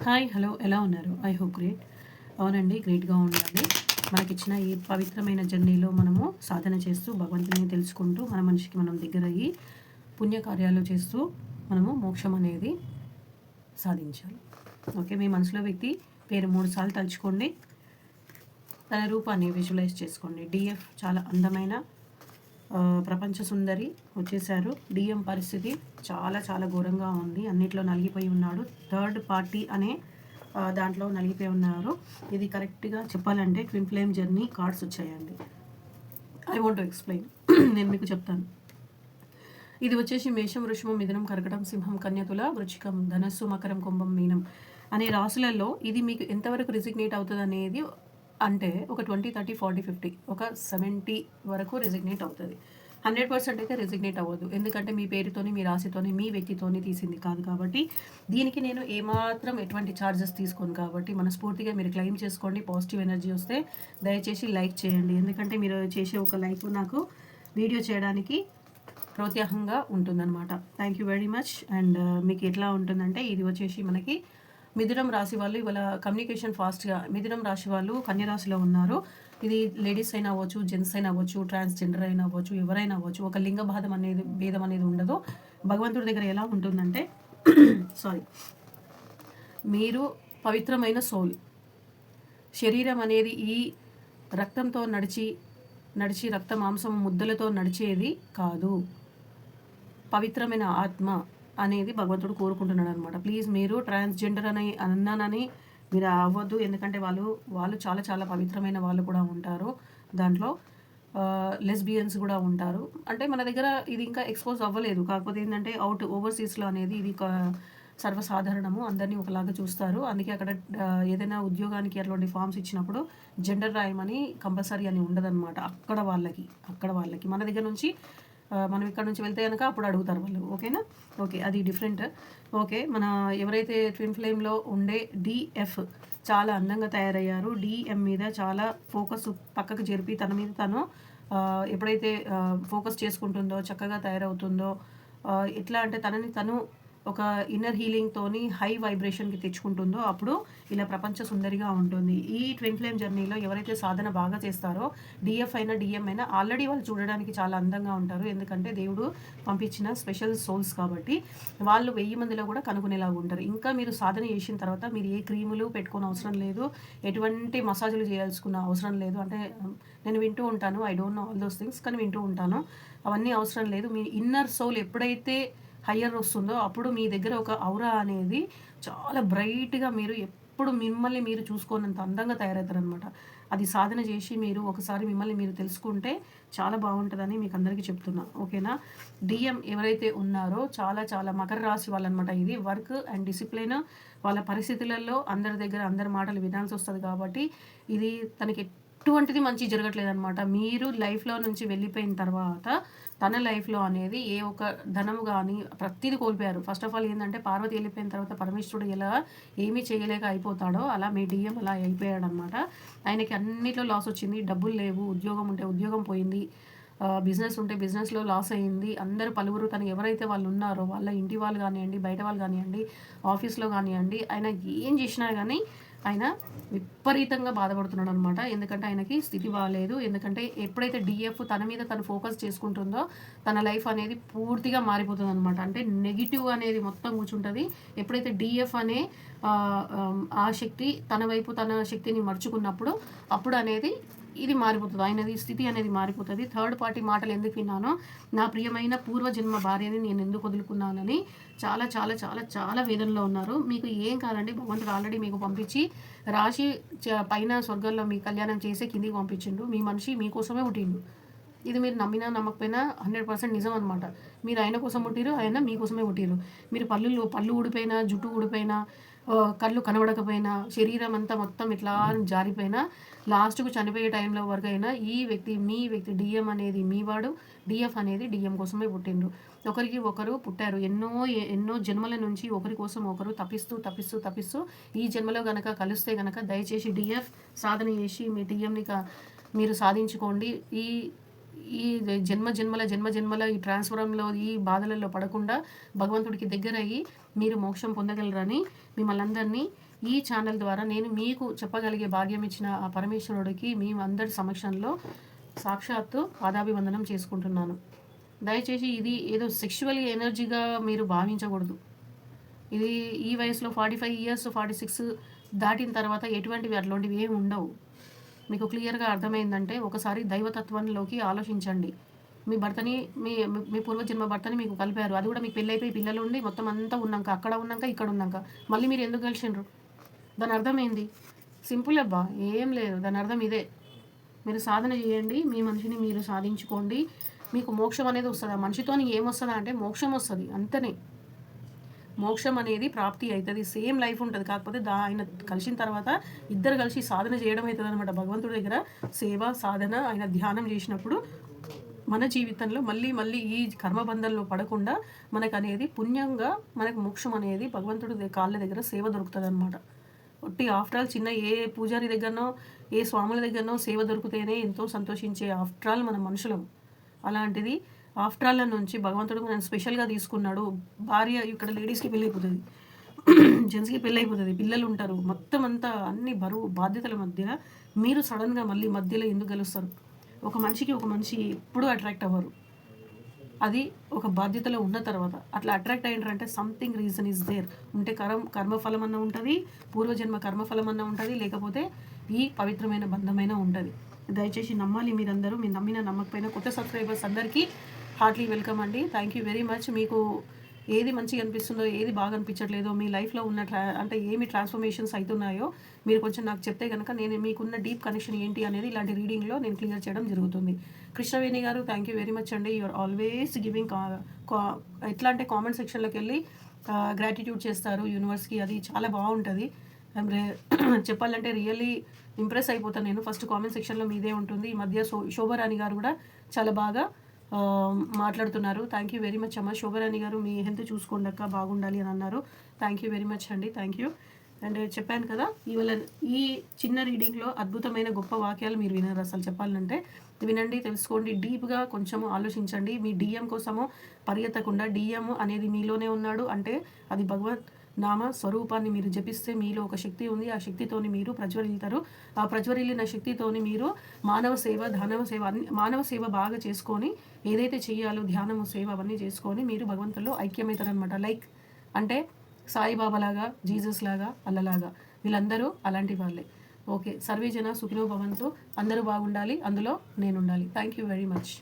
Hi hello ఎలా ఉన్నారు? I hope great. అవునండి, గ్రేట్‌గా ఉండాలి. మనకిచ్చిన ఈ పవిత్రమైన జర్నీలో మనము సాధన చేస్తూ, భగవంతుడిని తెలుసుకుంటూ, మన మనిషికి మనం దగ్గరయ్యి, పుణ్యకార్యాలు చేస్తూ మనము మోక్షం అనేది సాధించాలి. ఓకే, మీ మనసులో వ్యక్తి పేరు 3 సార్లు తలుచుకోండి. తన రూపాన్ని విజువలైజ్ చేసుకోండి. డిఎఫ్ చాలా అందమైన ప్రపంచ సుందరి వచ్చేసారు. డిఎం పరిస్థితి చాలా చాలా ఘోరంగా ఉంది. అన్నిట్లో నలిగిపోయి ఉన్నాడు. థర్డ్ పార్టీ అనే దాంట్లో నలిగిపోయి ఉన్నారు. ఇది కరెక్ట్గా చెప్పాలంటే ట్విన్ ఫ్లేమ్ జర్నీ కార్డ్స్ వచ్చాయండి. I want to explain. నేను మీకు చెప్తాను. ఇది వచ్చేసి మేషం, వృషభం, మిథునం, కర్కటం, సింహం, కన్య, తుల, వృచ్చికం, ధనస్సు, మకరం, కుంభం, మీనం అనే రాశులలో ఇది మీకు ఎంతవరకు రిజిగ్నేట్ అవుతుంది అనేది అంటే ఒక 20, 30, 40, 50 ఒక 70 వరకు రిజిగ్నేట్ అవుతుంది. 100% అయితే రిజిగ్నేట్ అవ్వదు. ఎందుకంటే మీ పేరుతోని, మీ రాశితోని, మీ వ్యక్తితోని తీసింది కాదు కాబట్టి దీనికి నేను ఏమాత్రం ఎటువంటి ఛార్జెస్ తీసుకోను. కాబట్టి మనస్ఫూర్తిగా మీరు క్లెయిమ్ చేసుకోండి. పాజిటివ్ ఎనర్జీ వస్తే దయచేసి లైక్ చేయండి. ఎందుకంటే మీరు చేసే ఒక లైక్ నాకు వీడియో చేయడానికి ప్రోత్సాహంగా ఉంటుందన్నమాట. Thank you very much. And మీకు ఎట్లా ఉంటుందంటే ఇది వచ్చేసి మనకి మిథునం రాశి వాళ్ళు ఇవాళ కమ్యూనికేషన్ ఫాస్ట్గా, మిథునం రాశి వాళ్ళు కన్య రాశిలో ఉన్నారు. ఇది లేడీస్ అయినా అవ్వచ్చు, జెంట్స్ అయినా అవ్వచ్చు, ట్రాన్స్జెండర్ అయినా అవ్వచ్చు, ఎవరైనా అవ్వచ్చు. ఒక లింగ భేదం అనేది ఉండదు. భగవంతుడి దగ్గర ఎలా ఉంటుందంటే సారీ, మీరు పవిత్రమైన సోల్, శరీరం అనేది ఈ రక్తంతో నడిచి రక్త మాంసం ముద్దలతో నడిచేది కాదు. పవిత్రమైన ఆత్మ అనేది భగవంతుడు కోరుకుంటున్నాడు అనమాట. ప్లీజ్ మీరు ట్రాన్స్జెండర్ అని అన్నానని మీరు అవ్వద్దు. ఎందుకంటే వాళ్ళు చాలా చాలా పవిత్రమైన వాళ్ళు కూడా ఉంటారు. దాంట్లో లెస్బియన్స్ కూడా ఉంటారు. అంటే మన దగ్గర ఇది ఇంకా ఎక్స్పోజ్ అవ్వలేదు. కాకపోతే ఏంటంటే ఓవర్సీస్లో అనేది ఇది సర్వసాధారణము. అందరినీ ఒకలాగా చూస్తారు. అందుకే అక్కడ ఏదైనా ఉద్యోగానికి అటువంటి ఫామ్స్ ఇచ్చినప్పుడు జెండర్ రాయమని కంపల్సరీ అని ఉండదన్నమాట. అక్కడ వాళ్ళకి మన దగ్గర నుంచి మనం ఇక్కడ నుంచి వెళ్తే కనుక అప్పుడు అడుగుతారు వాళ్ళు. ఓకేనా? ఓకే, అది డిఫరెంట్. ఓకే, మన ఎవరైతే ట్విన్ ఫ్లేమ్లో ఉండే డిఎఫ్ చాలా అందంగా తయారయ్యారు. డిఎం మీద చాలా ఫోకస్ పక్కకు జరిపి తన మీద తను ఎప్పుడైతే ఫోకస్ చేసుకుంటుందో, చక్కగా తయారవుతుందో, ఎట్లా అంటే తనని తను ఒక ఇన్నర్ హీలింగ్తోని హై వైబ్రేషన్కి తెచ్చుకుంటుందో అప్పుడు ఇలా ప్రపంచ సుందరిగా ఉంటుంది. ఈ ట్విన్ ఫ్లేమ్ జర్నీలో ఎవరైతే సాధన బాగా చేస్తారో డిఎఫ్ అయినా డిఎం అయినా ఆల్రెడీ వాళ్ళు చూడడానికి చాలా అందంగా ఉంటారు. ఎందుకంటే దేవుడు పంపించిన స్పెషల్ సోల్స్ కాబట్టి వాళ్ళు 1000 మందిలో కూడా కనుక్కునేలాగా ఉంటారు. ఇంకా మీరు సాధన చేసిన తర్వాత మీరు ఏ క్రీములు పెట్టుకోని అవసరం లేదు, ఎటువంటి మసాజులు చేయాల్సుకున్న అవసరం లేదు. అంటే నేను వింటూ ఉంటాను, I don't know all those things, కానీ వింటూ ఉంటాను. అవన్నీ అవసరం లేదు. మీ ఇన్నర్ సోల్ ఎప్పుడైతే హయ్యర్ వస్తుందో అప్పుడు మీ దగ్గర ఒక ఔరా అనేది చాలా బ్రైట్గా, మీరు ఎప్పుడు మిమ్మల్ని మీరు చూసుకోనంత అందంగా తయారవుతారనమాట. అది సాధన చేసి మీరు ఒకసారి మిమ్మల్ని మీరు తెలుసుకుంటే చాలా బాగుంటుందని మీకు అందరికీ చెప్తున్నా. ఓకేనా? డిఎం ఎవరైతే ఉన్నారో చాలా చాలా మకర రాశి వాళ్ళనమాట. ఇది వర్క్ అండ్ డిసిప్లిన్ వాళ్ళ పరిస్థితులలో అందరి దగ్గర అందరి మాటలు వినాల్సి వస్తుంది. కాబట్టి ఇది తనకి ఎటువంటిది మంచి జరగట్లేదనమాట. మీరు లైఫ్లో నుంచి వెళ్ళిపోయిన తర్వాత తన లైఫ్లో అనేది ఏ ఒక ధనము కానీ ప్రతిదీ కోల్పోయారు. ఫస్ట్ ఆఫ్ ఆల్ ఏంటంటే పార్వతి వెళ్ళిపోయిన తర్వాత పరమేశ్వరుడు ఎలా ఏమీ చేయలేక అయిపోతాడో అలా మీ డిఎం అలా అయిపోయాడనమాట. ఆయనకి అన్నిట్లో లాస్ వచ్చింది. డబ్బులు లేవు, ఉద్యోగం ఉంటే ఉద్యోగం పోయింది, బిజినెస్ ఉంటే బిజినెస్లో లాస్ అయ్యింది. అందరూ పలువురు తను ఎవరైతే వాళ్ళు ఉన్నారో వాళ్ళ ఇంటి వాళ్ళు కానివ్వండి, బయట వాళ్ళు కానివ్వండి, ఆఫీస్లో కానివ్వండి, ఆయన ఏం చేసినా కానీ ఆయన విపరీతంగా బాధపడుతున్నాడు అనమాట. ఎందుకంటే ఆయనకి స్థితి బాగాలేదు. ఎందుకంటే ఎప్పుడైతే డిఎఫ్ తన మీద తను ఫోకస్ చేసుకుంటుందో తన లైఫ్ అనేది పూర్తిగా మారిపోతుంది అనమాట. అంటే నెగిటివ్ అనేది మొత్తం కూర్చుంటుంది. ఎప్పుడైతే డిఎఫ్ అనే ఆ శక్తి తన వైపు తన శక్తిని మర్చుకున్నప్పుడు అప్పుడు అనేది ఇది మారిపోతుంది. ఆయనది స్థితి అనేది మారిపోతుంది. థర్డ్ పార్టీ మాటలు ఎందుకు విన్నానో, నా ప్రియమైన పూర్వజన్మ భార్యని నేను ఎందుకు వదులుకున్నానని చాలా చాలా చాలా చాలా వేదనలో ఉన్నారు. మీకు ఏం కాదండి, భగవంతుడు ఆల్రెడీ మీకు పంపించి రాశి పైన స్వర్గంలో మీ కళ్యాణం చేసే కిందికి పంపించిండు. మీ మనిషి మీకోసమే పుట్టిండు. ఇది మీరు నమ్మినా నమ్మకపోయినా 100% నిజం అనమాట. మీరు ఆయన కోసం పుట్టిరు, ఆయన మీకోసమే పుట్టిరు. మీరు పళ్ళు ఊడిపోయినా, జుట్టు ఊడిపోయినా, కళ్ళు కనబడకపోయినా, శరీరం అంతా మొత్తం ఇట్లా జారిపోయినా, లాస్ట్కు చనిపోయే టైంలో వరకైనా మీ వ్యక్తి డిఎం అనేది మీవాడు, డిఎఫ్ అనేది డిఎం కోసమే పుట్టిండు. ఒకరికి ఒకరు పుట్టారు. ఎన్నో జన్మల నుంచి ఒకరి కోసం ఒకరు తప్పిస్తూ ఈ జన్మలో గనక కలిస్తే గనక దయచేసి డిఎఫ్ సాధన చేసి మీ డిఎంని మీరు సాధించుకోండి. ఈ జన్మ జన్మల ఈ ట్రాన్స్ఫరంలో ఈ బాధలలో పడకుండా భగవంతుడికి దగ్గర అయ్యి మీరు మోక్షం పొందగలరని మిమ్మల్ని అందరినీ ఈ ఛానల్ ద్వారా నేను మీకు చెప్పగలిగే భాగ్యం ఇచ్చిన ఆ పరమేశ్వరుడికి మేమందరి సమక్షంలో సాక్షాత్తు పాదాభివందనం చేసుకుంటున్నాను. దయచేసి ఇది ఏదో సెక్షువల్ ఎనర్జీగా మీరు భావించకూడదు. ఇది ఈ వయసులో 45 ఇయర్స్ 46 దాటిన తర్వాత ఎటువంటివి అట్లాంటివి ఏమి ఉండవు. మీకు క్లియర్గా అర్థమైందంటే ఒకసారి దైవతత్వంలోకి ఆలోచించండి. మీ భర్తని మీ పూర్వజన్మ భర్తని మీకు కలిపారు. అది కూడా మీకు పెళ్ళైపోయి పిల్లలు ఉండి మొత్తం అంతా ఉన్నాక అక్కడ ఉన్నాక ఇక్కడ ఉన్నాక మళ్ళీ మీరు ఎందుకు కలిసిండ్రు? దాని అర్థం ఏంది? సింపుల్ అబ్బా, ఏం లేదు. దాని అర్థం ఇదే. మీరు సాధన చేయండి, మీ మనిషిని మీరు సాధించుకోండి, మీకు మోక్షం అనేది వస్తుంది. ఆ మనిషితోని ఏమొస్తుందా అంటే మోక్షం వస్తుంది, అంతనే. మోక్షం అనేది ప్రాప్తి అవుతుంది, సేమ్ లైఫ్ ఉంటుంది. కాకపోతే ఆయన కలిసిన తర్వాత ఇద్దరు కలిసి సాధన చేయడం అవుతుంది అనమాట. భగవంతుడి దగ్గర సేవ సాధన ఆయన ధ్యానం చేసినప్పుడు మన జీవితంలో మళ్ళీ మళ్ళీ ఈ కర్మబంధంలో పడకుండా మనకు అనేది పుణ్యంగా మనకు మోక్షం అనేది భగవంతుడి కాళ్ళ దగ్గర సేవ దొరుకుతుంది అనమాట. ఒట్టి ఆఫ్టర్ ఆల్ చిన్న ఏ పూజారి దగ్గరనో ఏ స్వాముల దగ్గరనో సేవ దొరికితేనే ఎంతో సంతోషించే ఆఫ్టర్ ఆల్ మన మనుషులం. అలాంటిది ఆఫ్టర్ ఆల్ నుంచి భగవంతుడు మనం స్పెషల్గా తీసుకున్నాడు. భార్య ఇక్కడ లేడీస్కి పెళ్ళి అయిపోతుంది, జెంట్స్కి పెళ్ళి అయిపోతుంది, పిల్లలు ఉంటారు, మొత్తం అంతా అన్ని బరువు బాధ్యతల మధ్య మీరు సడన్గా మళ్ళీ మధ్యలో ఎందుకు కలుస్తారు? ఒక మనిషి ఎప్పుడూ అట్రాక్ట్ అవ్వరు. అది ఒక బాధ్యతలో ఉన్న తర్వాత అట్లా అట్రాక్ట్ అయ్యారంటే సంథింగ్ రీజన్ ఈజ్ దేర్. ఉంటే కర్మఫలం అన్న ఉంటుంది, పూర్వజన్మ కర్మఫలం అన్న ఉంటుంది, లేకపోతే ఈ పవిత్రమైన బంధమైన ఉంటుంది. దయచేసి నమ్మాలి మీరందరూ. మీరు నమ్మిన నమ్మకపోయినా కొత్త సబ్స్క్రైబర్స్ అందరికీ హార్ట్లీ వెల్కమ్ అండి. Thank you very much. మీకు ఏది మంచిగా అనిపిస్తుందో, ఏది బాగా అనిపించట్లేదో, మీ లైఫ్లో ఉన్న అంటే ఏమి ట్రాన్స్ఫర్మేషన్స్ అవుతున్నాయో మీరు కొంచెం నాకు చెప్తే కనుక నేను మీకున్న డీప్ కనెక్షన్ ఏంటి అనేది ఇలాంటి రీడింగ్లో నేను క్లియర్ చేయడం జరుగుతుంది. కృష్ణవేణి గారు థ్యాంక్ యూ వెరీ మచ్ అండి. యూఆర్ ఆల్వేస్ గివింగ్ ఎట్లా అంటే కామెంట్ సెక్షన్లోకి వెళ్ళి గ్రాటిట్యూడ్ చేస్తారు యూనివర్స్కి. అది చాలా బాగుంటుంది. చెప్పాలంటే రియల్లీ ఇంప్రెస్ అయిపోతాను నేను. ఫస్ట్ కామెంట్ సెక్షన్లో మీదే ఉంటుంది. ఈ మధ్య శోభరాణి గారు కూడా చాలా బాగా మాట్లాడుతున్నారు. థ్యాంక్ యూ వెరీ మచ్ అమ్మ. శోభరాణి గారు మీ హెల్త్ చూసుకోండి అక్క, బాగుండాలి అని అన్నారు. థ్యాంక్ యూ వెరీ మచ్ అండి. Thank you. అండ్ చెప్పాను కదా, ఇవాళ ఈ చిన్న రీడింగ్లో అద్భుతమైన గొప్ప వాక్యాలు మీరు వినరు. అసలు చెప్పాలంటే వినండి, తెలుసుకోండి, డీప్గా కొంచెము ఆలోచించండి. మీ డిఎం కోసము పరిగెత్తకుండా డిఎం అనేది మీలోనే ఉన్నాడు అంటే అది భగవత్ నామ స్వరూపాన్ని మీరు జపిస్తే మీలో ఒక శక్తి ఉంది. ఆ శక్తితోని మీరు ప్రజ్వరిల్తారు. ఆ ప్రజ్వరిల్లిన శక్తితోని మీరు మానవ సేవ, దానవ సేవ, మానవ సేవ బాగా చేసుకొని ఏదైతే చేయాలో ధ్యానము సేవ అవన్నీ చేసుకొని మీరు భగవంతుల్లో ఐక్యమవుతారనమాట. లైక్ అంటే సాయిబాబా లాగా, జీసస్ లాగా, అల్లలాగా వీళ్ళందరూ అలాంటి వాళ్ళే. ఓకే, సర్వేజన సుఖినో భవంతు. అందరూ బాగుండాలి, అందులో నేను ఉండాలి. Thank you very much.